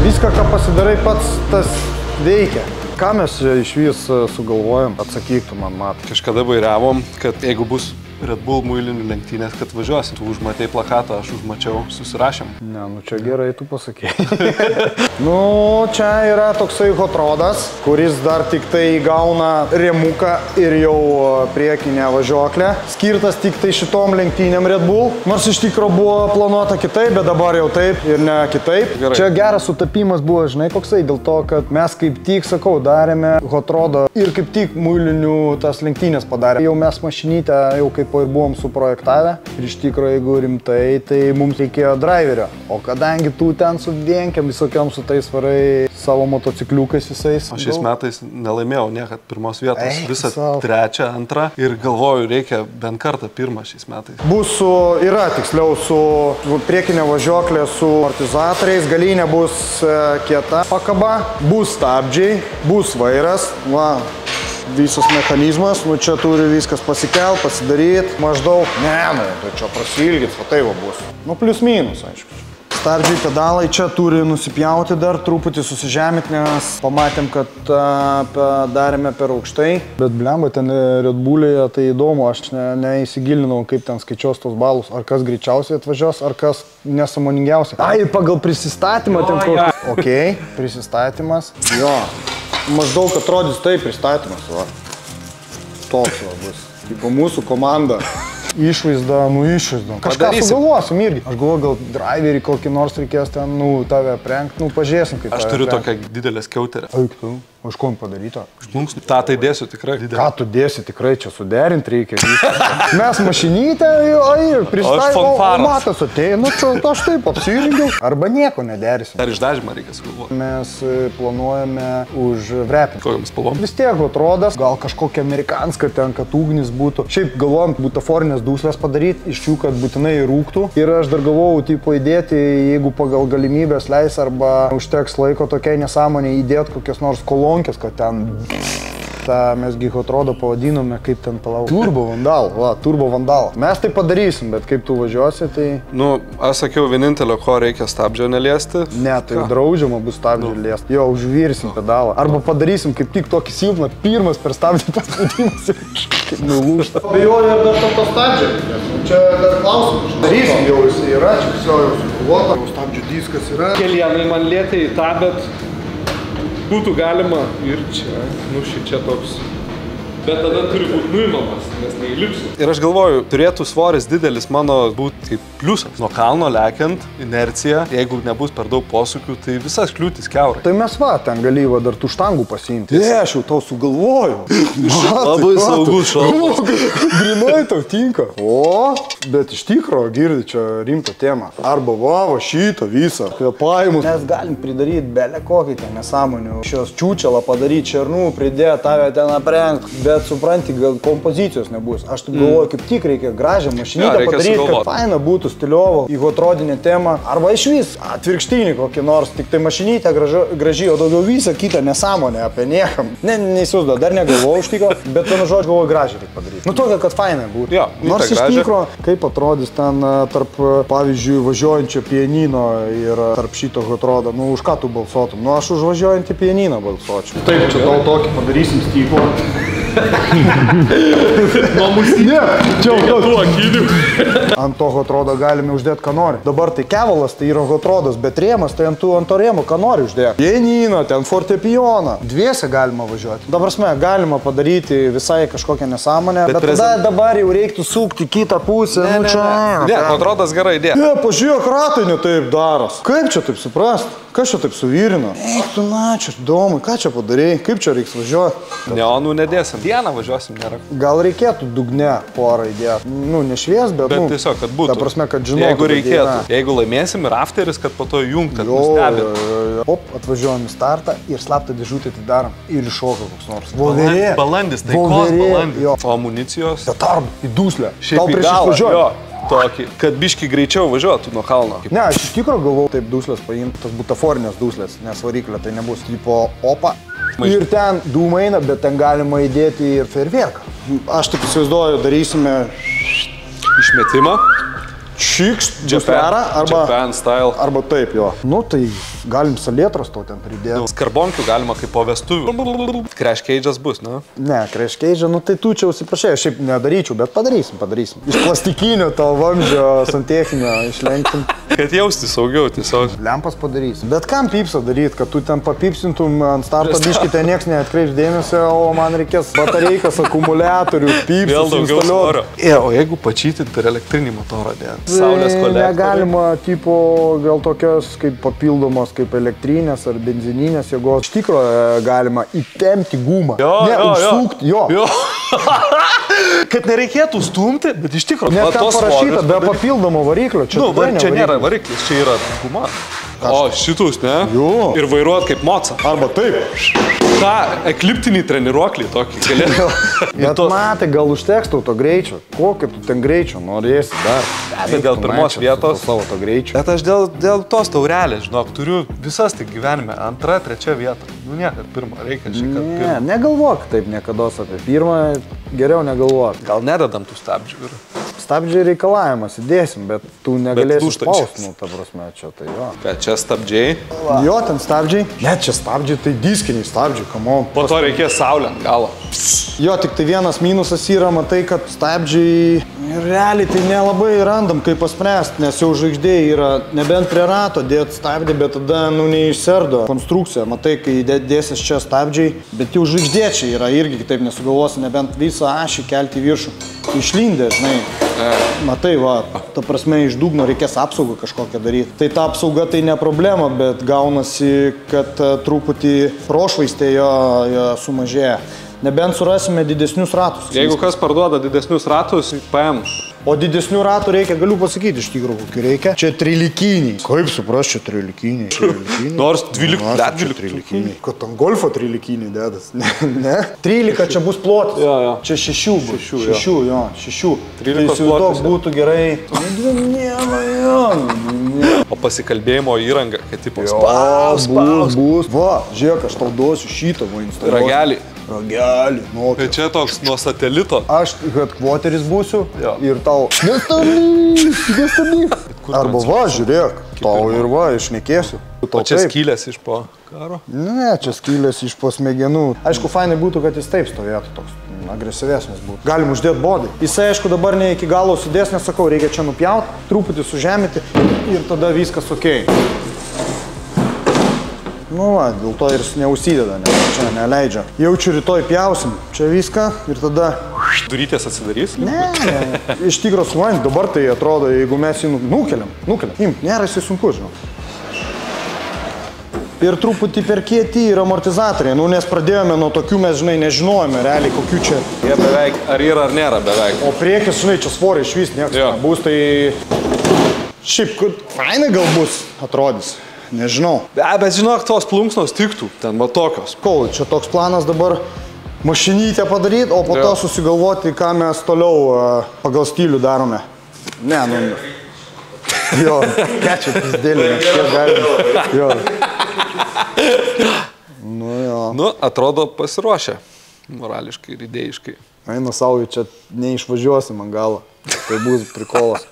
Viską, ką pasidarai pats, tas veikia. Ką mes iš vis sugalvojom, atsakyk tu man, Matai. Kažkada vairavom, kad jeigu bus Red Bull muilinių lenktynės, kad važiuosim. Tu užmatei plakatą, aš užmačiau, susirašėm. Ne, nu čia gerai tu pasakėjai. Nu, čia yra toksai hot rodas, kuris dar tik tai gauna rėmuką ir jau priekinę važiuoklę. Skirtas tik tai šitom lenktynėm Red Bull. Nors iš tikro buvo planuota kitaip, bet dabar jau taip ir ne kitaip. Gerai. Čia geras sutapimas buvo, žinai, koksai, dėl to, kad mes kaip tik, sakau, darėme hot rodą ir kaip tik muilinių tas lenktynės padarėme. Jau mes mašinytę, jau kaip ir buvom suprojektavę. Ir iš tikrųjų, jeigu rimtai, tai mums reikėjo driverio. O kadangi tu ten su vienkiam visokiam su tais varai savo motocikliukais visais. Aš šiais metais nelaimėjau niekad pirmos vietos. Visą trečią, antrą. Ir galvoju, reikia bent kartą pirmą šiais metais. Bus yra tiksliau su priekinė važiuoklė su amortizatoriais. Galinė bus kieta pakaba. Bus stabdžiai, bus vairas. Va. Visas mechanizmas, nu čia turi viskas pasikelt, pasidaryti, maždaug, nu, tai čia prasilgit, o tai va bus. Nu, plius minus, aišku. Stardžiai pedalai čia turi nusipjauti dar, truputį susižemyti, nes pamatėm, kad darėme per aukštai. Bet blemba, ten Red Bull'e tai įdomu, aš neįsigilinau, kaip ten skaičiuos tos balus, ar kas greičiausiai atvažiuos, ar kas nesąmoningiausiai. Ai, pagal prisistatymą ten koks. Okei, prisistatymas. Jo. Maždaug atrodys taip pristatymas, va. Toks va bus. Tipo mūsų komanda. Išvaizda, nu išvaizda. Kažką sugalvosim irgi. Aš galvoju, gal driverį kokį nors reikės ten, nu, tave aprengt, nu, pažiūrėsim kaip. Aš turiu tokią didelę skiauterę. Eik tu, o iš ko padaryta? Žlungs, tą tai dėsiu tikrai didelę. Ką tu dėsi tikrai, čia suderint reikia. Mes mašinytę, ir pristatymą, o Matas atėjo, nu, čia aš taip apsirengiau. Arba nieko nederisim. Dar išdažymą reikia sugalvoti. Mes planuojame užvrepinti. Kokiam spalvom? Vis tiek atrodas, gal kažkokia amerikanska ten, kad ugnis būtų. Šiaip galvojam, butaforinės dūslės padaryti, iš jų, kad būtinai rūktų. Ir aš dar galvojau, tipo, įdėti, jeigu pagal galimybės leis arba užteks laiko tokiai nesąmonė, įdėti kokias nors kolonkės, kad ten... Ta mesgi hot rodą pavadinome, kaip ten palauk. Turbo vandal, va, turbo vandal. Mes tai padarysim, bet kaip tu važiuosi, tai... Nu, aš sakiau, vienintelio, ko reikia stabdžio neliesti. Ne, tai draudžiama bus stabdžio liesti. Jo, užvirsim pedalą. Arba padarysim kaip tik tokį silpną, pirmas per stabdį paspaudimas ir kaip nulūžta. Abejoju, ar dar to stabdžio. Čia dar klausimas. Darysim, jau jis yra, čia viso jau sukulota. Stabdžio diskas yra. Kelienai man lietė į tą, bet būtų galima ir čia, nu šičia toks. Bet tada turi būti nuimamas, nes neįlipsiu. Ir aš galvoju, turėtų svoris didelis mano būti kaip pliusas. Nuo kalno lekiant, inercija, jeigu nebus per daug posūkių, tai visas kliūtis kiaurai. Tai mes va, ten galyva dar tų štangų pasiimti. Aš jau tau sugalvoju. Labai saugus šalmas. Grinai tau tinka. O, bet iš tikro, girdi, čia rimta tema. Arba va, šitą visą, kvėpavimus. Mes galim pridaryti belę kokį ten nesąmonių. Šios čiūčelą padaryti černų, pridėti tave ten aprengt. Bet supranti, gal kompozicijos nebus. Aš taip galvoju, kaip tik reikia gražią mašinytę padaryti, kad faina būtų stiliuovo į hotrodinę temą. Arba iš vis atvirkštinį kokį nors, tik tai mašinytę gražiai, o daugiau visą kitą nesąmonę apie niekam. Neįsivaizduoju, dar negalvojau iš tikro, bet vienu žodžiu galvoju gražiai reikia padaryti. Nu tokia, kad faina būtų. Jo, nors iš tikro, kaip atrodys ten tarp, pavyzdžiui, važiuojančio pianino ir tarp šito hotrodo, nu už ką tu balsuotum? Nu aš už važiuojantį pianiną balsuočiau. Taip, čia tau tokį padarysim stiklą. Nuo musinė. Čia tų akinių. Ant to hotrodo galime uždėti, ką nori. Dabar tai kevalas, tai yra hotrodas, bet rėmas, tai ant to rėmo, ką nori uždėti. Pianiną, ten fortepijoną. Dviese galima važiuoti. Dabar sme, galima padaryti visai kažkokią nesąmonę, bet tada dabar jau reiktų sukti kitą pusę. Ne, hotrodas gera idėja. Ne, pažiūrėk, ratai ne taip daros. Kaip čia taip suprast? Kas čia taip suvirino? Eik tu na, čia įdomu, ką čia padarėjai? Kaip čia reiks važiuoti? Neonų nedėsim. Dieną važiuosim, nėra. Gal reikėtų dugne porą įdėti. Nu, ne švies, bet nu, tiesiog, kad būtų. Ta prasme, kad žinotų. Jeigu reikėtų. Jeigu laimėsim ir afteris, kad po to jungt, kad nustebėt. Op, atvažiuojam į startą ir slaptą dėžutę atidarom ir iššoka koks nors. Voverė. Balandis, taikos balandis. O amunicijos? Petarm, į duslę. Šiaip į galą. Tokį, kad biški greičiau važiuotų nuo kalno. Ne, aš iš tikrųjų galvau taip duslės paimti, tas butaforinės duslės, nes variklio tai nebus tipo opa. Ir ten dūmai eina, bet ten galima įdėti ir fejerverką. Aš taip įsivaizduoju, darysime išmetimą. Čikšt, Japan style. Arba taip jo. Nu tai Galim salėtros to ten pridėti. Skarbonkių galima kaip po vestuvių. Crash cage'as bus, ne? Ne, crash cage'ą, nu tai tu čia užsiprašai, aš šiaip nedaryčiau, bet padarysim. Iš plastikinio to vamzdžio, santechinio išlenksim. Kad jausti saugiau tiesiog. Lempas padarysim. Bet kam pipsą daryti, kad tu ten papipsintum ant starto biškį, ten nieks neatkreips dėmesio, o man reikės batareikas, akumuliatorių, pipsus instaliuoti. O jeigu pačytinti ir elektrinį motorą dėti? Saulės kolektorių. Negalima, tipo, gal tokios kaip papildomos, kaip elektrinės ar benzininės jėgos. Iš tikrųjų galima įtempti gumą. Užsukti, jo. Kad nereikėtų stumti, bet iš tikrųjų. Net ten parašyta, be papildomo variklio. Čia nėra variklis, čia yra guma. O, šitus, ne? Jo. Ir vairuot kaip moca. Arba taip. tą ekliptinį treniruoklį tokį galėtų. Bet matai, gal užteks tau to greičio. Kokio tu ten greičio norėsi dar? Bet dėl pirmos vietos. Savo to greičio. Bet aš dėl tos taurelės, žinok, turiu visas tik gyvenime. Antra, trečia vieta. Nu niekad pirmą, reikia šį kartą pirmą. Ne, negalvok taip niekados apie pirmą, geriau negalvok. Gal nededam tų stabdžių ir... Stabdžiai reikalavimas, įdėsim, bet tu negalėsi spaust, nu, ta prasme, čia tai jo. Bet čia stabdžiai. Jo, ten stabdžiai. Ne, čia stabdžiai, tai diskiniai stabdžiai, come on. Po to reikės saulę ant galo. Jo, tik tai vienas minusas yra, matai, kad stabdžiai realiai tai nelabai randam, kaip paspręst, nes jau žvaigždėjai yra, nebent prie rato dėt stabdį, bet tada, nu, neišserdo konstrukcija. Matai, kai dėsis čia stabdžiai, bet jau žvaigždėčiai yra irgi kitaip nesugalvosi, nebent visą ašį kelti į viršų. Išlindė, žinai. Matai, va, ta prasme, iš dugno reikės apsaugą kažkokią daryti. Tai ta apsauga tai ne problema, bet gaunasi, kad truputį prošvaistė jo sumažėja. Nebent surasime didesnius ratus. Jeigu kas parduoda didesnius ratus, paėm. O didesnių ratų reikia, galiu pasakyti iš tikrųjų, kokių reikia. Čia trilikiniai. Kaip supras, čia trilikiniai. Nors 12. Kad ant golfo trilikiniai dedas. Ne? 13 čia bus plotis. Jo. Čia 6 bus. 6. 13 plotis būtų gerai. O pasikalbėjimo įranga, kad tipo spaus. Bus. Va, žiūrėk, aš tau duosiu šitą va instaliuoti. Ragelį. Tai čia toks nuo satelito. Aš headquarteris būsiu ir tau nestabdyk. Arba va, žiūrėk, tau ir va, išnekėsiu. O čia skylės iš po karo? Ne, čia skylės iš po smegenų. Aišku, fainai būtų, kad jis taip stovėtų toks agresyvesnis būtų. Galim uždėti bodį. Jisai, aišku, dabar ne iki galo sudės, nes sakau, reikia čia nupjauti, truputį sužemyti ir tada viskas okei. Nu va, dėl to ir neužsideda, nes čia neleidžia. Jaučiu, rytoj pjausim čia viską ir tada... Durytės atsidarys? Ne, iš tikro suvain, dabar tai atrodo, jeigu mes jį nukeliam. Nėra jisai sunku, žinau. Ir truputį per kieti ir amortizatoriai, nu nes pradėjome nuo tokių, mes, žinai, nežinojame realiai, kokių čia... Jie beveik, ar yra, ar nėra beveik. O priekis, žinai, čia svorį iš vis niekas nebus, tai... Šiaip, fainai gal bus, atrodys. Nežinau. Bet žinok, tos plunksnos tiktų, ten va tokios. Kol, čia toks planas dabar mašinytę padaryti, o po to susigalvoti, ką mes toliau pagal stilių darome. Ne, nu... Jo, čia pizdėlė, kiek galime. Jo. Nu jo. Nu, atrodo pasiruošę. Morališkai ir idėjiškai. Eina savo, čia neišvažiuosim ant galą. Tai bus prikolas.